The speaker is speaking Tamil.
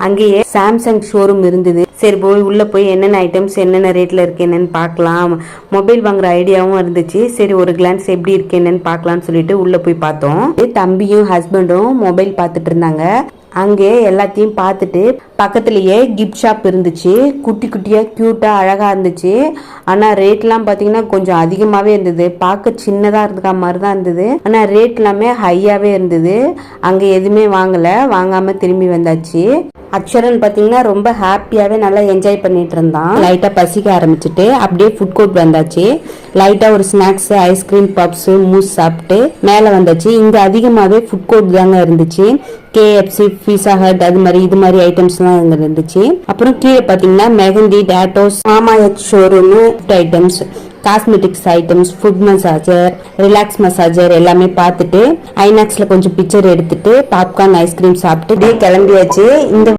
அங்கேயே சாம்சங் ஷோரூம் இருந்தது. சரி போய் உள்ள போய் என்னென்ன ஐட்டம்ஸ் என்னென்ன ரேட்ல இருக்கு என்னன்னு பார்க்கலாம். மொபைல் வாங்குற ஐடியாவும் இருந்துச்சு. சரி ஒரு கிளான்ஸ் எப்படி இருக்கு என்னன்னு பார்க்கலாம்னு சொல்லிட்டு உள்ள போய் பார்த்தோம். தம்பியும் ஹஸ்பண்டும் மொபைல் பார்த்துட்டு இருந்தாங்க. அங்கே எல்லாத்தையும் பார்த்துட்டு பக்கத்துலயே கிஃப்ட் ஷாப் இருந்துச்சு. குட்டி குட்டியா கியூட்டா அழகா இருந்துச்சு. ஆனா ரேட்லாம் பாத்தீங்கன்னா கொஞ்சம் அதிகமாவே இருந்தது. பார்க்க சின்னதா இருக்க மாதிரி தான் இருந்தது. ஆனா ரேட் எல்லாமே ஹையாவே இருந்தது. அங்க எதுவுமே வாங்காம திரும்பி வந்தாச்சு. அக்ஷரன் பாத்தீங்கன்னா ரொம்ப ஹாப்பியாவே நல்லா என்ஜாய் பண்ணிட்டு இருந்தான். லைட்டா பசிக்க ஆரம்பிச்சுட்டு அப்படியே ஃபுட் கோர்ட் வந்தாச்சு. லைட்டா ஒரு ஸ்நாக்ஸ் ஐஸ்கிரீம் பப்ஸ் மூஸ் சாப்பிட்டு மேல வந்தாச்சு. இங்க அதிகமாவே ஃபுட் கோர்ட் தாங்க இருந்துச்சு. KFC பீஸா ஹட் அது மாதிரி இது மாதிரி ஐட்டம்ஸ் எல்லாம் இங்க இருந்துச்சு. அப்புறம் கீழே பாத்தீங்கன்னா மெஹந்தி டாட்டோஸ் மாமா earth showroom items cosmetics items food massager relax massager எல்லாமே பார்த்துட்டு ஐநாக்ஸ்ல கொஞ்சம் பிக்சர் எடுத்துட்டு பாப்கார்ன் ஐஸ்கிரீம் சாப்பிட்டு கிளம்பியாச்சு. இந்த